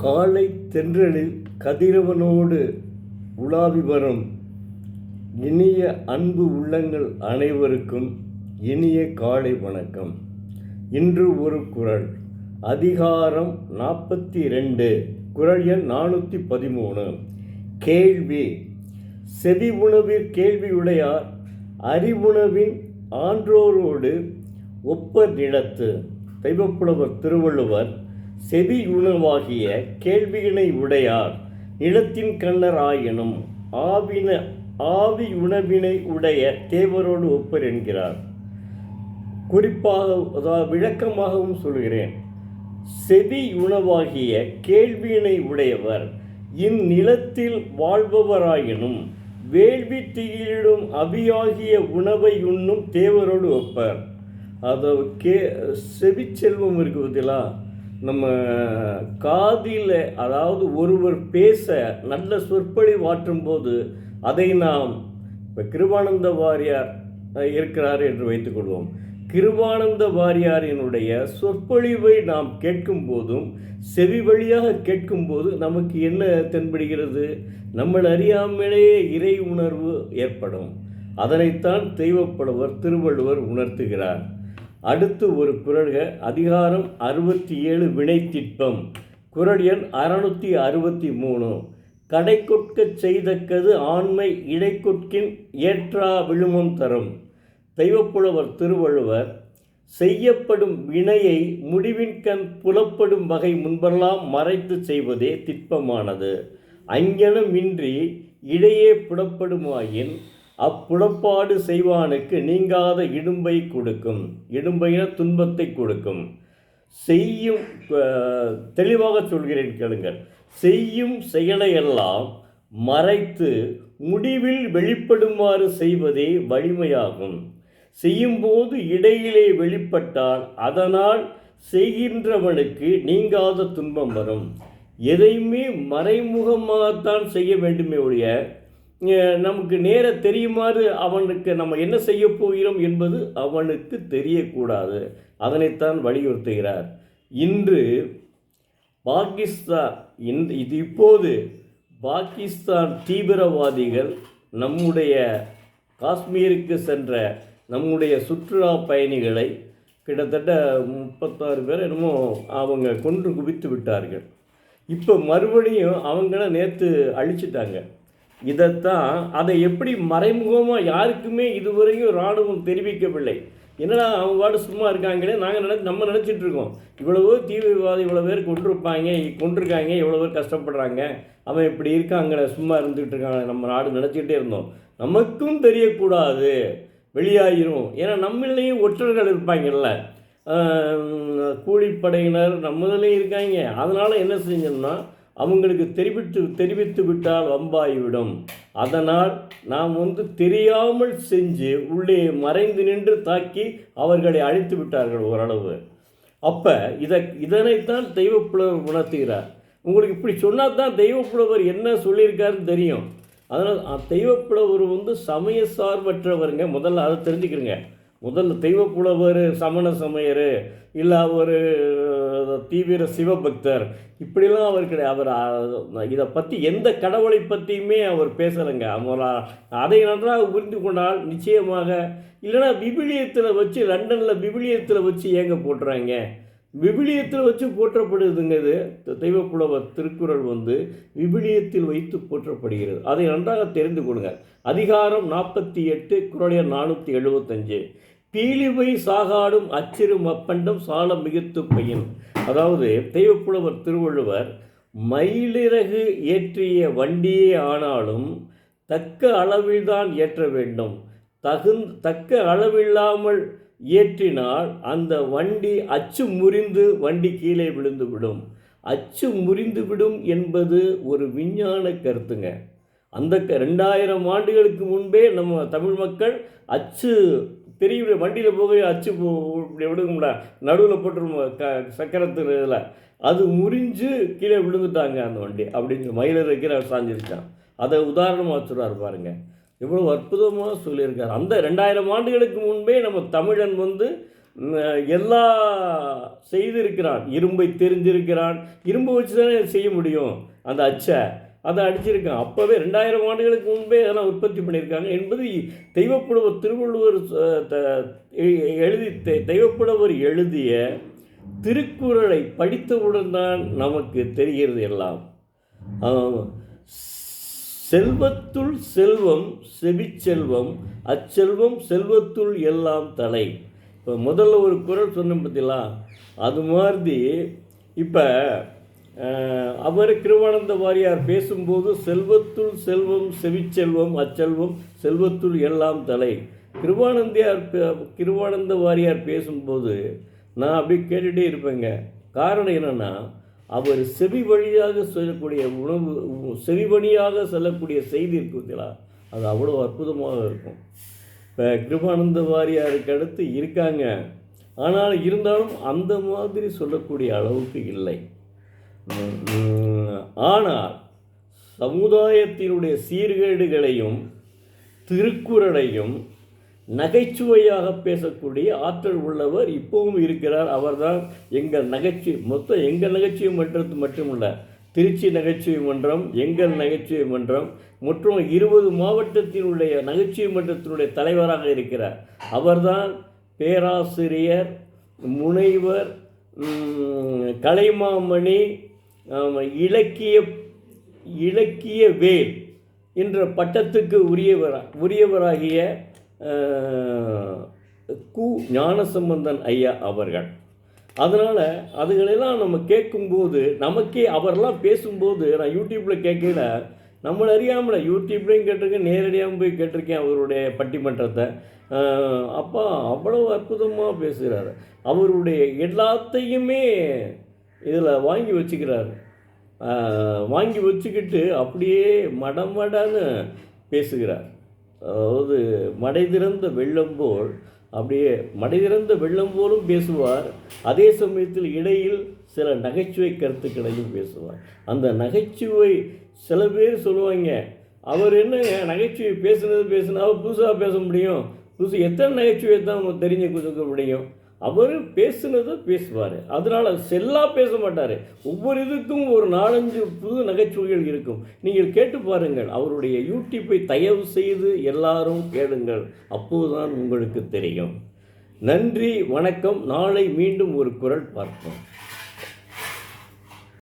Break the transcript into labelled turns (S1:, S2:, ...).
S1: காலை தென்றலில் கதிரவனோடு உலாவி வரும் இனிய அன்பு உள்ளங்கள் அனைவருக்கும் இனிய காலை வணக்கம். இன்று ஒரு குறள், அதிகாரம் 42, குறள் எண் 413. கேள்வி. செவி உணவிற் கேள்வியுடையார் அறிவுணவின் ஆன்றோரோடு ஒப்பர் நிலத்து. தெய்வப்புலவர் திருவள்ளுவர் செவி உணவாகிய கேள்வியினை உடையார் நிலத்தின் கண்ணர் ஆயினும் ஆவி உணவினை உடைய தேவரோடு ஒப்பர் என்கிறார். குறிப்பாக விளக்கமாகவும் சொல்கிறேன். செவி உணவாகிய கேள்வியினை உடையவர் இந்நிலத்தில் வாழ்பவராயினும் வேள்வி திகிலிடும் அவியாகிய உணவை உண்ணும் தேவரோடு ஒப்பர். அதை செவிச்செல்வம் இருக்குவதிலா நம்ம காதில், அதாவது ஒருவர் பேச நல்ல சொற்பொழிவாற்றும் போது அதை நாம், இப்போ கிருபானந்த வாரியார் இருக்கிறார் என்று வைத்துக்கொள்வோம். கிருபானந்த வாரியாரினுடைய சொற்பொழிவை நாம் கேட்கும் போதும் செவி வழியாக கேட்கும்போது நமக்கு என்ன தென்படுகிறது? நம்மளை அறியாமலேயே இறை உணர்வு ஏற்படும். அதனைத்தான் தெய்வப்புலவர் திருவள்ளுவர் உணர்த்துகிறார். அடுத்து ஒரு குறள்க, அதிகாரம் 67, வினைத்திட்பம். குறள் எண் 663. கடைக்கொட்கச் செய்தக்கது ஆண்மை இடைக்கொட்கின் ஏற்றா விழுமம் தரும். தெய்வப்புலவர் திருவள்ளுவர் செய்யப்படும் வினையை முடிவின்கண் புலப்படும் வகை முன்பெல்லாம் மறைத்து செய்வதே திட்பமானது. அங்ஙனமின்றி இடையே புலப்படுமாயின் அப்புலப்பாடு செய்வானுக்கு நீங்காத இடும்பை கொடுக்கும். இடும்பையின துன்பத்தை கொடுக்கும். செய்யும், தெளிவாக சொல்கிறேன் கேளுங்கள். செய்யும் செயலையெல்லாம் மறைத்து முடிவில் வெளிப்படுமாறு செய்வதே வலிமையாகும். செய்யும்போது இடையிலே வெளிப்பட்டால் அதனால் செய்கின்றவனுக்கு நீங்காத துன்பம் வரும். எதையுமே மறைமுகமாகத்தான் செய்ய வேண்டுமே ஒழிய நமக்கு நேர தெரியுமாறு அவனுக்கு நம்ம என்ன செய்ய போகிறோம் என்பது அவனுக்கு தெரியக்கூடாது. அதனைத்தான் வலியுறுத்துகிறார். இன்று பாகிஸ்தான், இப்போது பாகிஸ்தான் தீவிரவாதிகள் நம்முடைய காஷ்மீருக்கு சென்ற நம்முடைய சுற்றுலா பயணிகளை கிட்டத்தட்ட 36 பேர் என்னமோ அவங்க கொன்று குவித்து விட்டார்கள். இப்போ மறுபடியும் அவங்கள நேற்று அழிச்சிட்டாங்க. இதைத்தான், அதை எப்படி மறைமுகமாக யாருக்குமே இதுவரையும் இராணுவம் தெரிவிக்கவில்லை. என்னடா அவங்க பாடு சும்மா இருக்காங்களே, நம்ம நினச்சிட்டு இருக்கோம் இவ்வளவோ தீவிரவாதி இவ்வளோ பேர் கொண்டிருக்காங்க, எவ்வளோ பேர் கஷ்டப்படுறாங்க, அவன் இப்படி இருக்காங்களே, சும்மா இருந்துகிட்டு இருக்காங்க, நம்ம நாடு நினச்சிக்கிட்டே இருந்தோம். நமக்கும் தெரியக்கூடாது, வெளியாகிரும். ஏன்னா நம்மளையும் ஒற்றர்கள் இருப்பாங்கல்ல, கூலிப்படையினர் நம்மளையும் இருக்காங்க. அதனால் என்ன செஞ்சோம்னா அவங்களுக்கு தெரிவித்து விட்டால் வம்பாகிவிடும். அதனால் நாம் தெரியாமல் செஞ்சு உள்ளே மறைந்து நின்று தாக்கி அவர்களை அழித்து விட்டார்கள் ஓரளவு. அப்போ இதனைத்தான் தெய்வப்புலவர் உணர்த்துகிறார். உங்களுக்கு இப்படி சொன்னால் தான் தெய்வப்புலவர் என்ன சொல்லியிருக்காருன்னு தெரியும். அதனால் தெய்வப்புலவர் சமய சார்பற்றவருங்க. முதல்ல அதை தெரிஞ்சுக்கிறங்க. முதல்ல தெய்வப்புலவர் சமண சமயர் இல்லை ஒரு தீவிர சிவபக்தர் இப்படிலாம் அவர் கிடையாது. அவர் இதை பற்றி எந்த கடவுளை பற்றியுமே அவர் பேசலைங்க. அதை நன்றாக புரிந்து கொண்டால் நிச்சயமாக, இல்லைனா விவிலியத்தில் வச்சு, லண்டனில் விவிலியத்தில் வச்சு ஏங்க போட்டுறாங்க, விவிலியத்தில் வச்சு போற்றப்படுதுங்க. இது தெய்வப்புலவர் திருக்குறள் விவிலியத்தில் வைத்து போற்றப்படுகிறது. அதை நன்றாக தெரிந்து கொள்ளுங்க. அதிகாரம் 48, குறள் எண் 475. பீலிவை சாகாடும் அச்சிறும் அப்பண்டம் சால மிகுத்து பையன். அதாவது தெய்வப்புலவர் திருவள்ளுவர் மயிலிறகு ஏற்றிய வண்டியே ஆனாலும் தக்க அளவில்தான் ஏற்ற வேண்டும். தக்க அளவில்லாமல் ஏற்றினால் அந்த வண்டி அச்சு முறிந்து வண்டி கீழே விழுந்துவிடும். அச்சு முறிந்துவிடும் என்பது ஒரு விஞ்ஞான கருத்துங்க. அந்த 2000 ஆண்டுகளுக்கு முன்பே நம்ம தமிழ் மக்கள் அச்சு தெரிய வண்டியில் போக அச்சு விடுங்க நடுவில் போட்டு சக்கரத்தில் இதில் அது முறிஞ்சு கீழே விழுந்துட்டாங்க அந்த வண்டி அப்படின்னு மயிலில் கீழே சாஞ்சிருச்சான். அதை உதாரணமாக சொல்கிறார் பாருங்கள். இவ்வளோ அற்புதமாக சொல்லியிருக்கார். அந்த 2000 ஆண்டுகளுக்கு முன்பே நம்ம தமிழன் எல்லாம் செய்திருக்கிறான். இரும்பை தெரிஞ்சிருக்கிறான். இரும்பை வச்சு தானே செய்ய முடியும் அந்த அச்சை. அதை அடிச்சிருக்கான். அப்போவே 2000 ஆண்டுகளுக்கு முன்பே அதெல்லாம் உற்பத்தி பண்ணியிருக்காங்க என்பது தெய்வப்புலவர் திருவள்ளுவர் தெய்வப்புலவர் எழுதிய திருக்குறளை படித்தவுடன் தான் நமக்கு தெரிகிறது எல்லாம். செல்வத்துள் செல்வம் செவிச்செல்வம், அச்செல்வம் செல்வத்துள் எல்லாம் தலை. இப்போ முதல்ல ஒரு குறள் சொன்னோம் பார்த்தீங்களா, அது மாதிரி இப்போ அவர் கிருபானந்த வாரியார் பேசும்போது செல்வத்துள் செல்வம் செவிச்செல்வம் அச்செல்வம் செல்வத்துள் எல்லாம் தலை. கிருபானந்த வாரியார் பேசும்போது நான் அப்படி கேட்டுகிட்டே இருப்பேங்க. காரணம் என்னென்னா, அவர் செவி வழியாக சொல்லக்கூடிய செவி வழியாக சொல்லக்கூடிய செய்தி இருக்குங்களா, அது அவ்வளோ அற்புதமாக இருக்கும். இப்போ கிருபானந்த வாரியாருக்கு அடுத்து இருக்காங்க, ஆனால் இருந்தாலும் அந்த மாதிரி சொல்லக்கூடிய அளவுக்கு இல்லை. ஆனால் சமுதாயத்தினுடைய சீர்கேடுகளையும் திருக்குறளையும் நகைச்சுவையாக பேசக்கூடிய ஆற்றல் உள்ளவர் இப்பவும் இருக்கிறார். அவர்தான் எங்கள் எங்கள் நகைச்சுவை மன்றத்து மட்டுமல்ல, திருச்சி நகைச்சுவை மன்றம், எங்கள் நகைச்சுவை மன்றம் மற்றும் 20 மாவட்டத்தினுடைய நகைச்சுவை மன்றத்தினுடைய தலைவராக இருக்கிறார். அவர்தான் பேராசிரியர் முனைவர் கலைமாமணி இலக்கிய வேல் என்ற பட்டத்துக்கு உரியவராகிய கு ஞானசம்பந்தன் ஐயா அவர்கள். அதனால் அதுகளெல்லாம் நம்ம கேட்கும்போது நமக்கே அவரெல்லாம் பேசும்போது நான் யூடியூப்பில் கேட்கல, நம்மளை அறியாமல் யூடியூப்லேயும் கேட்டிருக்கேன், நேரடியாகவும் போய் கேட்டிருக்கேன் அவருடைய பட்டிமன்றத்தை. அப்பா அவ்வளோ அற்புதமாக பேசுகிறார். அவருடைய எல்லாத்தையுமே இதில் வாங்கி வச்சுக்கிறார். வாங்கி வச்சுக்கிட்டு அப்படியே மடமடன்னு பேசுகிறார். அதாவது மடை திறந்த வெள்ளம் போல், அப்படியே மடை திறந்த வெள்ளம் போலும் பேசுவார். அதே சமயத்தில் இடையில் சில நகைச்சுவை கருத்துக்களையும் பேசுவார். அந்த நகைச்சுவை சில பேர் சொல்லுவாங்க, அவர் என்னங்க நகைச்சுவை பேசுனா அவர் புதுசாக பேச முடியும், எத்தனை நகைச்சுவை தான் நம்ம தெரிஞ்சு கொடுக்க முடியும். அவர் பேசுனதை பேசுவார். அதனால் செல்லாக பேச மாட்டார். ஒவ்வொரு இதுக்கும் ஒரு 4-5 புது நகைச்சுவைகள் இருக்கும். நீங்கள் கேட்டு பாருங்கள். அவருடைய யூடியூப்பை தயவு செய்து எல்லாரும் கேளுங்கள். அப்போதுதான் உங்களுக்கு தெரியும். நன்றி, வணக்கம். நாளை மீண்டும் ஒரு குறள் பார்ப்போம்.